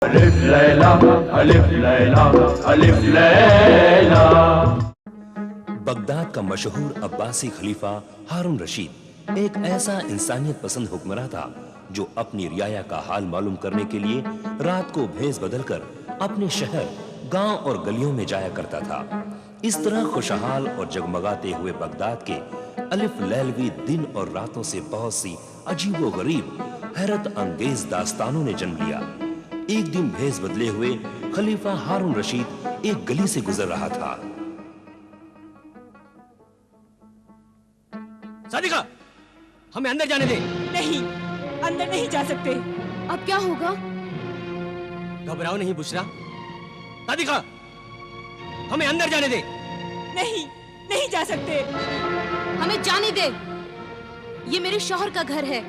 अलिफ लैला अलिफ लैला अलिफ लैला। बगदाद का मशहूर अब्बासी खलीफा हारून रशीद एक ऐसा इंसानियत पसंद हुक्मरान था जो अपनी रियाया का हाल मालूम करने के लिए रात को भेस बदलकर अपने शहर, गांव और गलियों में जाया करता था। इस तरह खुशहाल और जगमगाते हुए बगदाद के अलिफ लैलवी दिन और रातों से बहुत सी अजीबो गरीब, हैरत अंगेज दास्तानों ने जन्म लिया। एक दिन भेस बदले हुए खलीफा हारून रशीद एक गली से गुजर रहा था। सादिका, हमें अंदर जाने दे। नहीं, अंदर नहीं जा सकते। अब क्या होगा? घबराओ नहीं बुशरा। सादिका, हमें अंदर जाने दे। नहीं, नहीं जा सकते। हमें जाने दे। ये मेरे शौहर का घर है।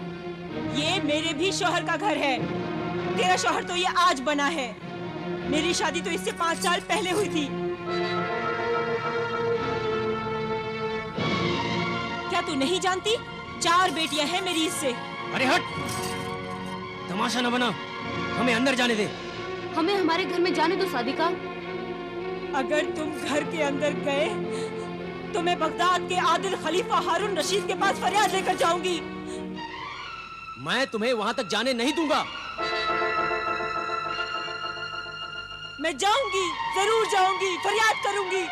ये मेरे भी शौहर का घर है। तेरा शौहर तो ये आज बना है। मेरी शादी तो इससे 5 साल पहले हुई थी। क्या तू नहीं जानती? 4 बेटियां हैं मेरी इससे। अरे हट, तमाशा न बना। हमें अंदर जाने दे। हमें हमारे घर में जाने दो सादिका। अगर तुम घर के अंदर गए तो मैं बगदाद के आदिल खलीफा हारून रशीद के पास फरियाद लेकर जाऊंगी। मैं तुम्हें वहां तक जाने नहीं दूंगा। मैं जाऊंगी, जरूर जाऊंगी, फरियाद करूंगी।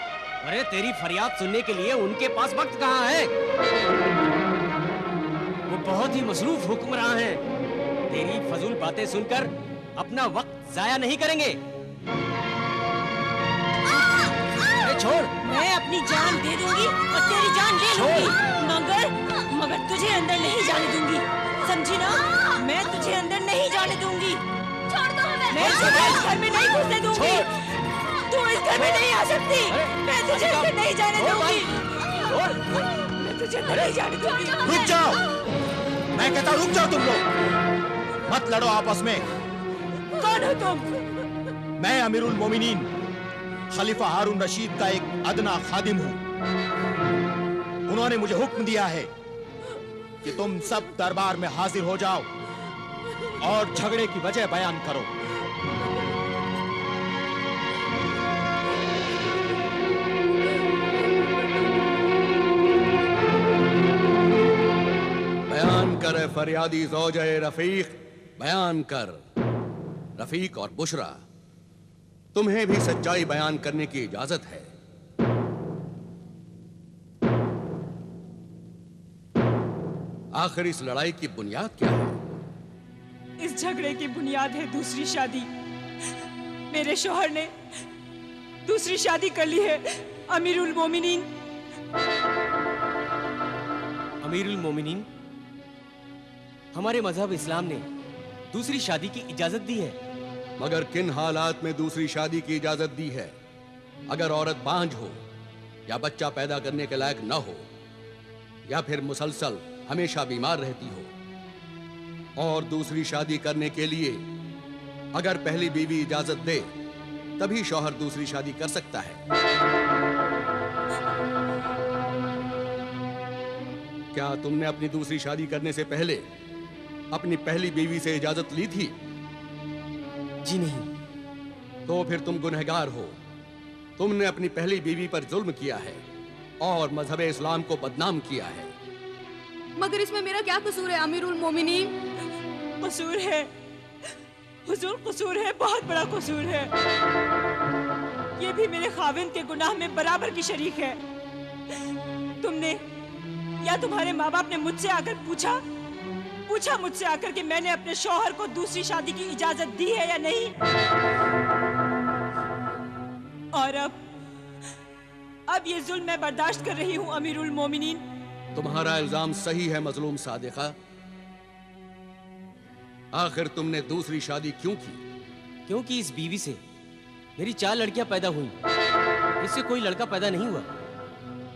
अरे तेरी फरियाद सुनने के लिए उनके पास वक्त कहाँ है? वो बहुत ही मसरूफ हुक्मरान हैं। तेरी फजूल बातें सुनकर अपना वक्त जाया नहीं करेंगे। अरे छोड़। मैं अपनी जान दे दूंगी और तेरी जान ले लूंगी, मगर तुझे अंदर नहीं जाने दूंगी, समझी ना? मैं तुझे अंदर नहीं जाने दूंगी। छोड़ दो हमें। मैं तुझे इस घर में नहीं घुसने दूंगी। तू इस घर में नहीं आ सकती। मैं तुझे अंदर नहीं जाने दूंगी। मैं तुझे अंदर नहीं जाने दूंगी। रुक जाओ, मैं कहता रुक जाओ। तुम लोग मत लड़ो आपस में। कौन हो तुम? मैं अमीरुल मोमिनीन खलीफा हारून रशीद का एक अदना खादिम हूं। उन्होंने मुझे हुक्म दिया है कि तुम सब दरबार में हाजिर हो जाओ और झगड़े की वजह बयान करो। बयान कर फरियादी ज़ौजे रफीक, बयान कर। रफीक और बुशरा, तुम्हें भी सच्चाई बयान करने की इजाजत है। आखिर इस लड़ाई की बुनियाद क्या है? इस झगड़े की बुनियाद है दूसरी शादी। मेरे शौहर ने दूसरी शादी कर ली है। अमीरुल मोमिनीन। अमीरुल मोमिनीन, हमारे मजहब इस्लाम ने दूसरी शादी की इजाजत दी है। मगर किन हालात में दूसरी शादी की इजाजत दी है? अगर औरत बांझ हो या बच्चा पैदा करने के लायक न हो या फिर मुसलसल हमेशा बीमार रहती हो। और दूसरी शादी करने के लिए अगर पहली बीवी इजाजत दे तभी शौहर दूसरी शादी कर सकता है। क्या तुमने अपनी दूसरी शादी करने से पहले अपनी पहली बीवी से इजाजत ली थी? जी नहीं। तो फिर तुम गुनहगार हो। तुमने अपनी पहली बीवी पर जुल्म किया है और मजहब इस्लाम को बदनाम किया है। मगर इसमें मेरा क्या कसूर है अमीरुल मोमिनीन? कसूर है हुजूर, कसूर है, बहुत बड़ा कसूर है। ये भी मेरे खाविंद के गुनाह में बराबर की शरीक है। तुमने या तुम्हारे माँ बाप ने मुझसे आकर पूछा मुझसे आकर कि मैंने अपने शौहर को दूसरी शादी की इजाजत दी है या नहीं? और अब ये जुल्म मैं बर्दाश्त कर रही हूँ अमीरुल मोमिनीन। तुम्हारा इल्जाम सही है मजलूम सादिका। आखिर तुमने दूसरी शादी क्यों की? क्योंकि इस बीवी से मेरी 4 लड़कियां पैदा हुई, इससे कोई लड़का पैदा नहीं हुआ।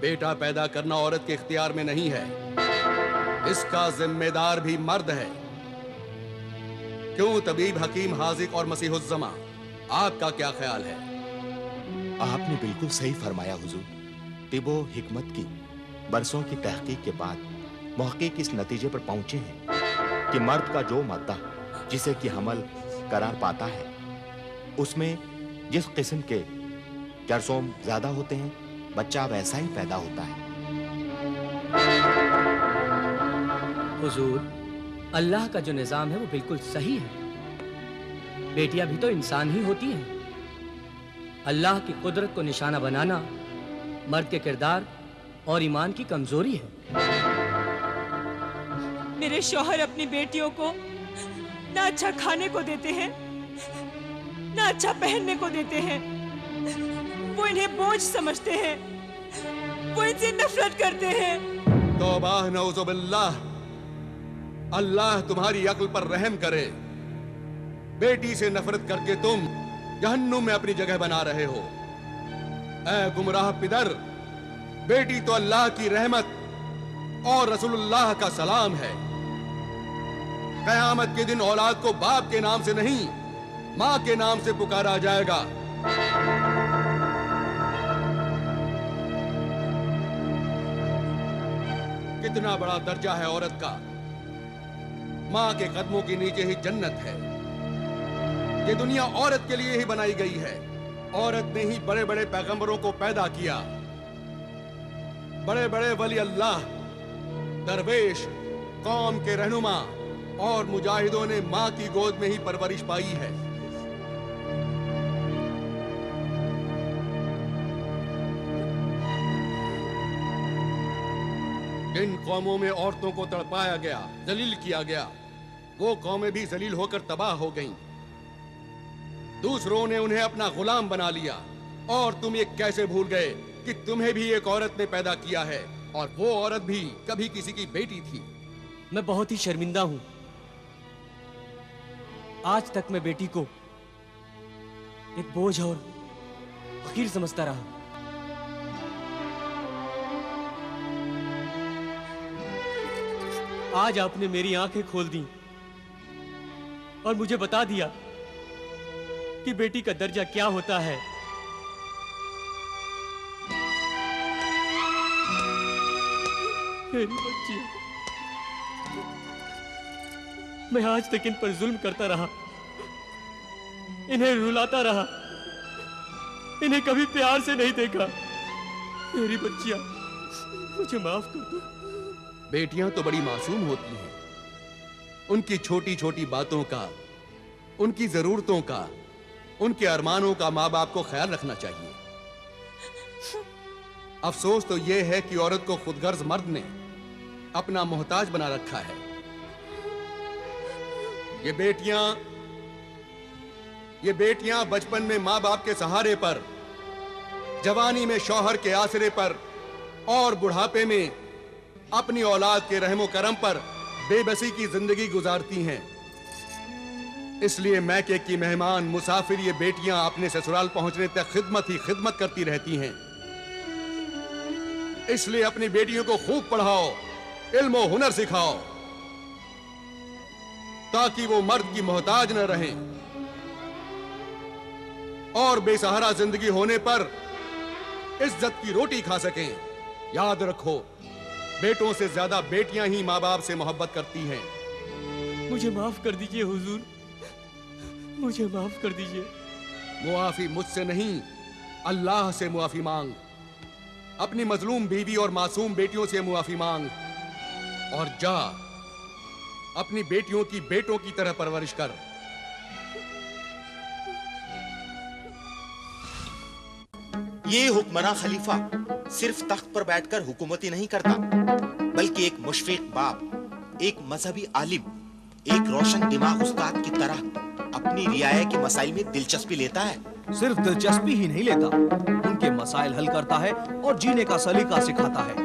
बेटा पैदा करना औरत के इख्तियार में नहीं है, इसका जिम्मेदार भी मर्द है। क्यों तबीब हकीम हाजिक और मसीहुज्जमा, आपका क्या ख्याल है? आपने बिल्कुल सही फरमाया हुजूर। तिबो हिकमत की बरसों की तहकीक के बाद मुहक्किक इस नतीजे पर पहुंचे हैं कि मर्द का जो मादा जिसे कि हमल करार पाता है उसमें जिस किस्म के जरसोम ज्यादा होते हैं, बच्चा वैसा ही पैदा होता है। हुजूर, अल्लाह का जो निजाम है वो बिल्कुल सही है। बेटियां भी तो इंसान ही होती हैं। अल्लाह की कुदरत को निशाना बनाना मर्द के किरदार और ईमान की कमजोरी है। मेरे शौहर अपनी बेटियों को ना अच्छा खाने को देते हैं, ना अच्छा पहनने को देते हैं। वो इन्हें बोझ समझते हैं, वो इनसे नफरत करते हैं। तौबाह नऊजुबिल्लाह, अल्लाह तुम्हारी अक्ल पर रहम करे। बेटी से नफरत करके तुम जहन्नुम में अपनी जगह बना रहे हो। ऐ गुमराह पिदर, बेटी तो अल्लाह की रहमत और रसूलुल्लाह का सलाम है। कयामत के दिन औलाद को बाप के नाम से नहीं, मां के नाम से पुकारा जाएगा। कितना बड़ा दर्जा है औरत का। मां के कदमों के नीचे ही जन्नत है। ये दुनिया औरत के लिए ही बनाई गई है। औरत ने ही बड़े बड़े पैगंबरों को पैदा किया। बड़े बड़े वली अल्लाह, दरवेश, कौम के रहनुमा और मुजाहिदों ने मां की गोद में ही परवरिश पाई है। जिन कौमों में औरतों को तड़पाया गया, जलील किया गया, वो कौमें भी जलील होकर तबाह हो गईं। दूसरों ने उन्हें अपना गुलाम बना लिया। और तुम ये कैसे भूल गए कि तुम्हें भी एक औरत ने पैदा किया है, और वो औरत भी कभी किसी की बेटी थी। मैं बहुत ही शर्मिंदा हूं। आज तक मैं बेटी को एक बोझ और फकीर समझता रहा। आज आपने मेरी आंखें खोल दी और मुझे बता दिया कि बेटी का दर्जा क्या होता है। मेरी बच्ची, मैं आज तक इन पर जुल्म करता रहा, इन्हें रुलाता रहा, इन्हें कभी प्यार से नहीं देखा। मेरी बच्चियां, मुझे माफ कर दो। बेटियां तो बड़ी मासूम होती हैं। उनकी छोटी छोटी बातों का, उनकी जरूरतों का, उनके अरमानों का माँ बाप को ख्याल रखना चाहिए। अफसोस तो यह है कि औरत को खुदगर्ज मर्द ने अपना मोहताज बना रखा है। ये बेटियां बचपन में माँ बाप के सहारे पर, जवानी में शौहर के आसरे पर और बुढ़ापे में अपनी औलाद के रहमो करम पर बेबसी की जिंदगी गुजारती हैं। इसलिए मैके की मेहमान मुसाफिर ये बेटियां अपने ससुराल पहुंचने तक खिदमत करती रहती हैं। इसलिए अपनी बेटियों को खूब पढ़ाओ, इल्म और हुनर सिखाओ, ताकि वो मर्द की मोहताज न रहें और बेसहारा जिंदगी होने पर इज्जत की रोटी खा सकें। याद रखो, बेटों से ज्यादा बेटियां ही माँ बाप से मोहब्बत करती हैं। मुझे माफ कर दीजिए हुजूर, मुझे माफ कर दीजिए। मुआफी मुझसे नहीं, अल्लाह से मुआफी मांग। अपनी मजलूम बीवी और मासूम बेटियों से मुआफी मांग और जा अपनी बेटियों की बेटों की तरह परवरिश कर। ये हुक्मरान खलीफा सिर्फ तख्त पर बैठकर हुकूमत ही नहीं करता, बल्कि एक मुशफिक बाप, एक मजहबी आलिम, एक रोशन दिमाग उस्ताद की तरह अपनी रियाया के मसाइल में दिलचस्पी लेता है। सिर्फ दिलचस्पी ही नहीं लेता, उनके मसाइल हल करता है और जीने का सलीका सिखाता है।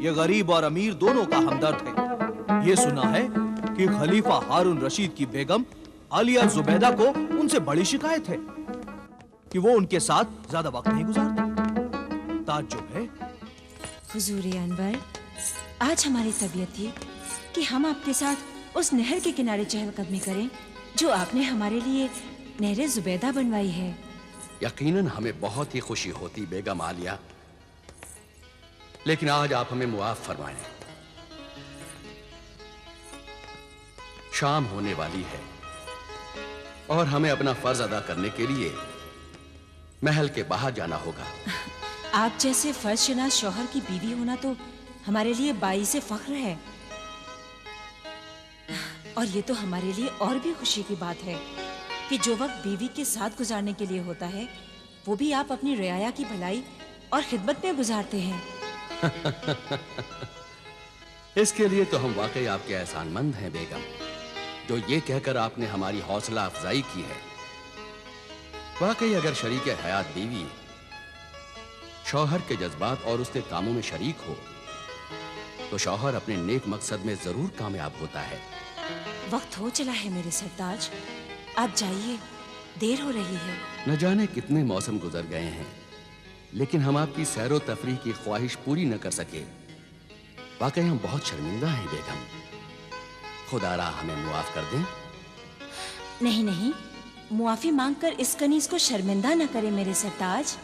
ये गरीब और अमीर दोनों का हमदर्द है। ये सुना है कि खलीफा हारून रशीद की बेगम आलिया जुबैदा को उनसे बड़ी शिकायत है कि वो उनके साथ ज्यादा वक्त नहीं गुजारती। ताज्जुब है। हुजूर अनवर, आज हमारी तबीयत थी कि हम आपके साथ उस नहर के किनारे चहलकदमी करें जो आपने हमारे लिए नहर जुबैदा बनवाई है। यकीनन हमें बहुत ही खुशी होती बेगम आलिया, लेकिन आज आप हमें मुआफ फरमाएं। शाम होने वाली है और हमें अपना फर्ज अदा करने के लिए महल के बाहर जाना होगा। आप जैसे फर्जशनास शौहर की बीवी होना तो हमारे लिए बाइसे फख्र है। और ये तो हमारे लिए और भी खुशी की बात है कि जो वक्त बीवी के साथ गुजारने के लिए होता है वो भी आप अपनी रियाया की भलाई और खिदमत में गुजारते हैं। इसके लिए तो हम वाकई आपके एहसानमंद हैं बेगम, जो ये कहकर आपने हमारी हौसला अफजाई की है। वाकई अगर शरीक हयात बीवी शौहर के जज्बात और उसके कामों में शरीक हो तो शौहर अपने नेक मकसद में जरूर कामयाब होता है। वक्त हो चला है मेरे सरताज, आप जाइए, देर हो रही है। न जाने कितने मौसम गुजर गए हैं, लेकिन हम आपकी सैरो तफरीह की ख्वाहिश पूरी न कर सके। वाकई हम बहुत शर्मिंदा हैं बेगम, खुदारा हमें मुआफ कर दें। नहीं नहीं, मुआफी मांगकर इस कनीज को शर्मिंदा न करें मेरे सरताज।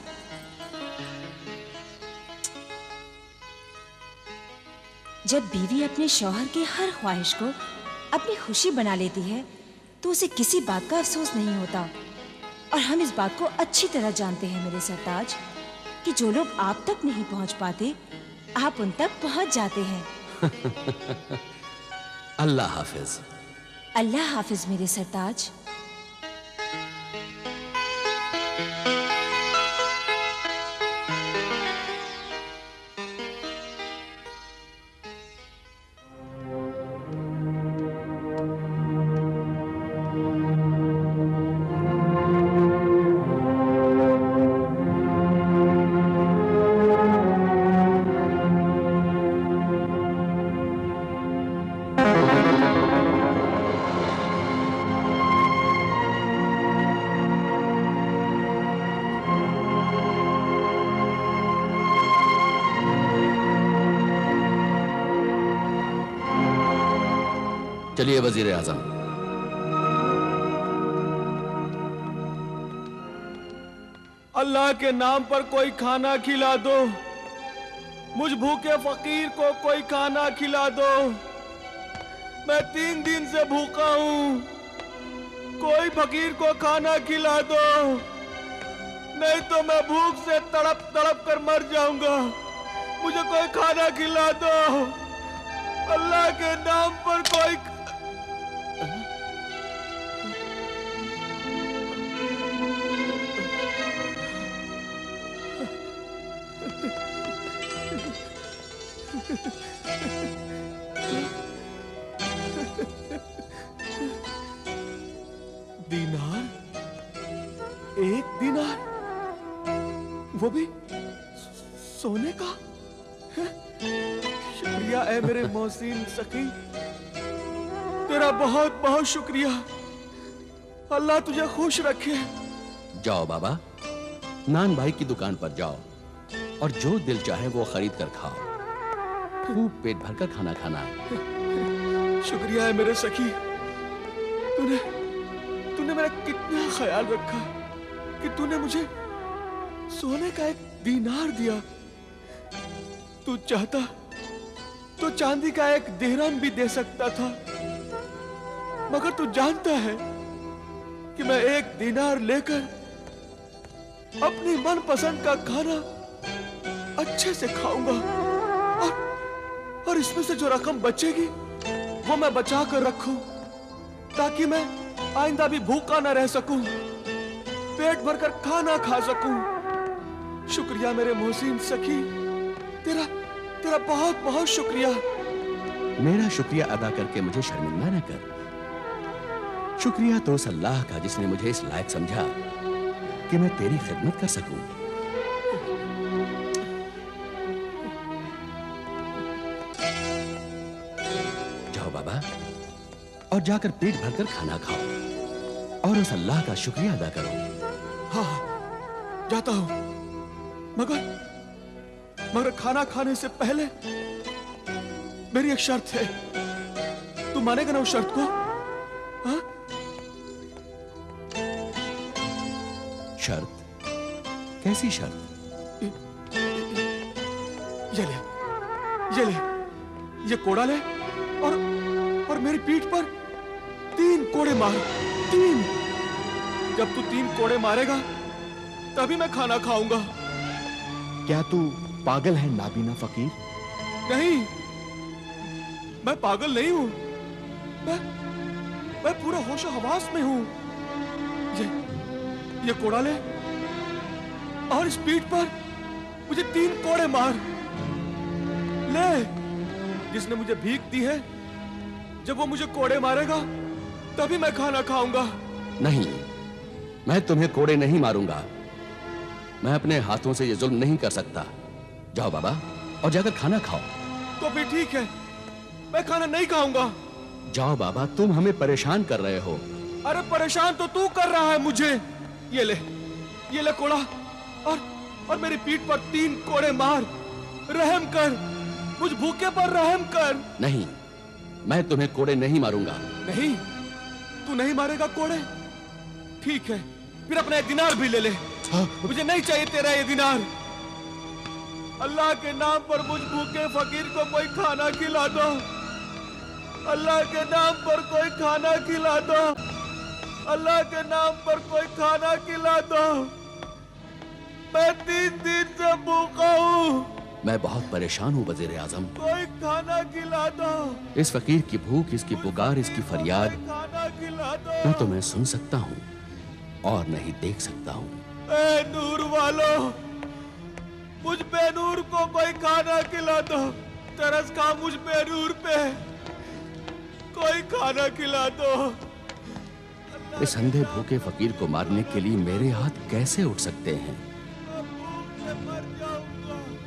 जब बीवी अपने शौहर की हर ख्वाहिश को अपनी खुशी बना लेती है तो उसे किसी बात का अफसोस नहीं होता। और हम इस बात को अच्छी तरह जानते हैं मेरे सरताज कि जो लोग आप तक नहीं पहुंच पाते आप उन तक पहुंच जाते हैं। अल्लाह हाफिज। अल्लाह हाफिज मेरे सरताज। चलिए वजीर आजम। अल्लाह के नाम पर कोई खाना खिला दो, मुझ भूखे फकीर को कोई खाना खिला दो। मैं 3 दिन से भूखा हूँ, कोई फकीर को खाना खिला दो, नहीं तो मैं भूख से तड़प तड़प कर मर जाऊंगा। मुझे कोई खाना खिला दो, अल्लाह के नाम पर कोई। दीनार, 1 दीनार, वो भी सोने का? शुक्रिया ऐ मेरे मोहसिन सखी, तेरा बहुत बहुत शुक्रिया। अल्लाह तुझे खुश रखे। जाओ बाबा, नान भाई की दुकान पर जाओ और जो दिल चाहे वो खरीद कर खाओ। खूब पेट भरकर खाना खाना। शुक्रिया है मेरे सखी, तूने मेरा कितना ख्याल रखा कि तूने मुझे सोने का 1 दीनार दिया। तू चाहता तो चांदी का 1 दिरहम भी दे सकता था, मगर तू जानता है कि मैं 1 दीनार लेकर अपनी मनपसंद का खाना अच्छे से खाऊंगा और इसमें से जो रकम बचेगी वो मैं बचा कर रखूं ताकि मैं आइंदा भी भूखा न रह सकूं, पेट भरकर खाना खा सकूं। शुक्रिया मेरे मोहसिन सखी, तेरा बहुत बहुत शुक्रिया। मेरा शुक्रिया अदा करके मुझे शर्मिंदा न कर। शुक्रिया तो उस अल्लाह का जिसने मुझे इस लायक समझा कि मैं तेरी खिदमत कर सकूं। जाओ बाबा और जाकर पेट भरकर खाना खाओ और उस अल्लाह का शुक्रिया अदा करो। हाँ, जाता हूं, मगर खाना खाने से पहले मेरी एक शर्त है। तू मानेगा ना उस शर्त को? हाँ? शर्त? कैसी शर्त? ये कोड़ा ले और मेरी पीठ पर 3 कोड़े मार। 3 जब तू 3 कोड़े मारेगा तभी मैं खाना खाऊंगा। क्या तू पागल है नाबीना फकीर? नहीं, मैं पागल नहीं हूं। मैं पूरा होशो हवास में हूं। ये कोड़ा ले और इस पीठ पर मुझे 3 कोड़े मार ले। जिसने मुझे भीख दी है, जब वो मुझे कोड़े मारेगा तभी मैं खाना खाऊंगा। नहीं, मैं तुम्हें कोड़े नहीं मारूंगा। मैं अपने हाथों से ये जुल्म नहीं कर सकता। जाओ बाबा और जाकर खाना खाओ। तो फिर ठीक है, मैं खाना नहीं खाऊंगा। जाओ बाबा, तुम हमें परेशान कर रहे हो। अरे परेशान तो तू कर रहा है मुझे। ये ले कोड़ा और मेरी पीठ पर 3 कोड़े मार। रहम कर, मुझ भूखे पर रहम कर। नहीं, मैं तुम्हें कोड़े नहीं मारूंगा। नहीं, तू नहीं मारेगा कोड़े? ठीक है, फिर अपना 1 दिनार भी ले ले। मुझे नहीं चाहिए तेरा ये दिनार। अल्लाह के नाम पर मुझ भूखे फकीर को कोई खाना खिला दो। अल्लाह के नाम पर कोई खाना खिला दो। अल्लाह के नाम पर कोई खाना खिला दो। मैं 3 दिन से भूखा हूँ। मैं बहुत परेशान हूँ वज़ीर आज़म। कोई खाना खिला दो। इस फकीर की भूख, इसकी पुकार, इसकी फरियाद खाना खिला दो। मैं तुम्हें सुन सकता हूँ और नहीं देख सकता हूँ। ए नूर वालों, मुझ बेनूर को कोई खाना खिला दो। तरस खा मुझ बेनूर पे, कोई खाना खिला दो। इस अंधे भूखे फकीर को मारने के लिए मेरे हाथ कैसे उठ सकते हैं?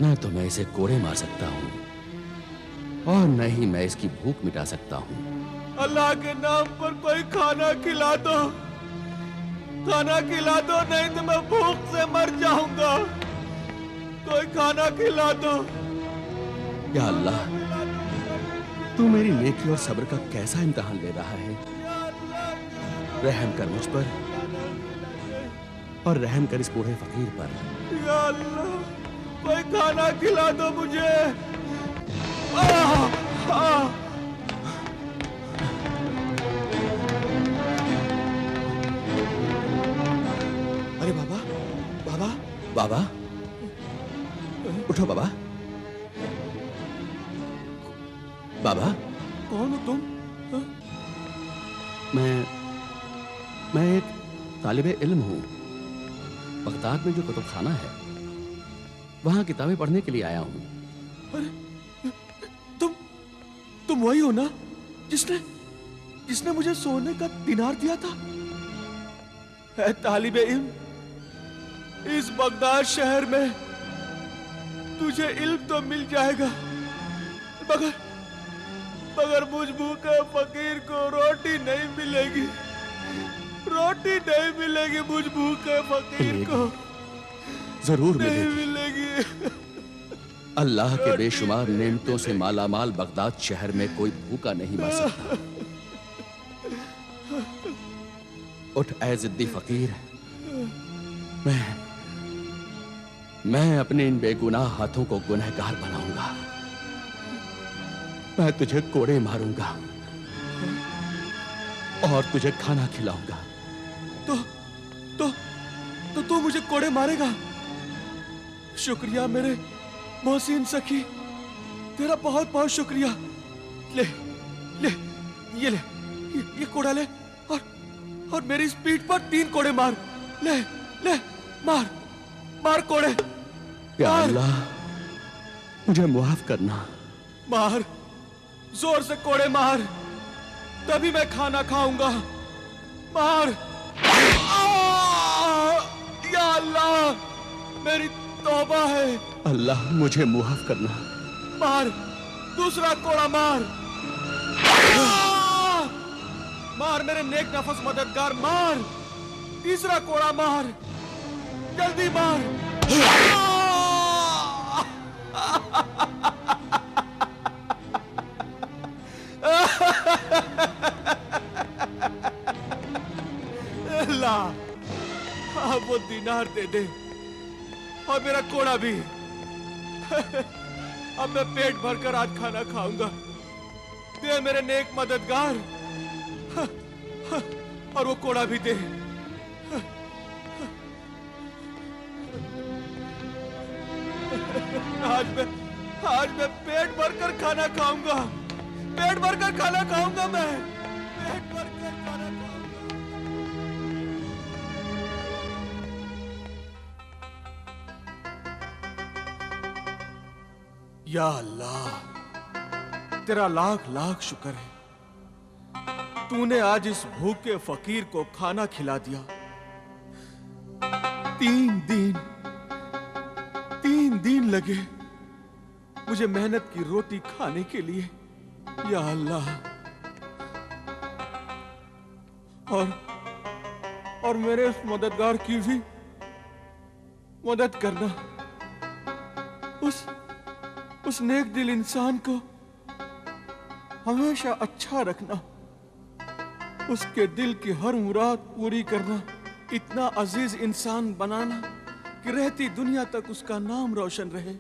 न तो मैं इसे कोड़े मार सकता हूँ और न ही मैं इसकी भूख मिटा सकता हूँ। अल्लाह के नाम पर कोई खाना खिला दो। खाना खिला दो, नहीं तो मैं भूख से मर जाऊंगा। कोई खाना खिला दो। या अल्लाह, तू मेरी नेकी और सब्र का कैसा इम्तिहान ले रहा है। रहम कर मुझ पर और रहम कर इस बूढ़े फकीर पर। या अल्लाह, कोई खाना खिला दो मुझे। अरे बाबा, बाबा, बाबा, उठो बाबा। बाबा, कौन हो तुम? मैं एक तालिबे इल्म हूँ। बगदाद में जो कुतुबखाना है, वहां किताबें पढ़ने के लिए आया हूँ। अरे तुम वही हो ना जिसने मुझे सोने का दिनार दिया था? है तालिबे इल्म, इस बगदाद शहर में तुझे इल्म तो मिल जाएगा, मगर मुझ भूखे फकीर को रोटी नहीं मिलेगी। रोटी नहीं मिलेगी मुझ भूखे फकीर को। जरूर नहीं मिलेगी। मिलेगी। अल्लाह के बेशुमार नेमतों से मालामाल बगदाद शहर में कोई भूखा नहीं मर सकता। उठ ऐ जिद्दी फकीर, मैं अपने इन बेगुनाह हाथों को गुनहगार बनाऊंगा। मैं तुझे कोड़े मारूंगा और तुझे खाना खिलाऊंगा। तो तू मुझे कोड़े मारेगा? शुक्रिया मेरे मोहसिन सखी, तेरा बहुत बहुत शुक्रिया। ले ये कोड़ा ले और मेरी इस पीठ पर 3 कोड़े मार। ले मार कोड़े। या अल्लाह, मुझे मुआफ करना। मार, जोर से कोड़े मार, तभी मैं खाना खाऊंगा। मार। या अल्लाह, मेरी तौबा है। अल्लाह, मुझे मुआफ करना। मार, दूसरा कोड़ा मार। मार मेरे नेक नफस मददगार, मार। तीसरा कोड़ा मार, जल्दी मार। अल्लाह, अब वो दिनार दे दे और मेरा कोड़ा भी। अब मैं पेट भरकर आज खाना खाऊंगा। दे मेरे नेक मददगार, और वो कोड़ा भी दे। आज मैं पेट भरकर खाना खाऊंगा, पेट भरकर खाना खाऊंगा, मैं पेट भरकर खाना खाऊंगा। या अल्लाह, तेरा लाख लाख शुक्र है, तूने आज इस भूखे फकीर को खाना खिला दिया। 3 दिन लगे मुझे मेहनत की रोटी खाने के लिए। या अल्लाह, और मेरे उस मददगार की भी मदद करना, उस नेक दिल इंसान को हमेशा अच्छा रखना, उसके दिल की हर मुराद पूरी करना, इतना अजीज इंसान बनाना कि रहती दुनिया तक उसका नाम रोशन रहे।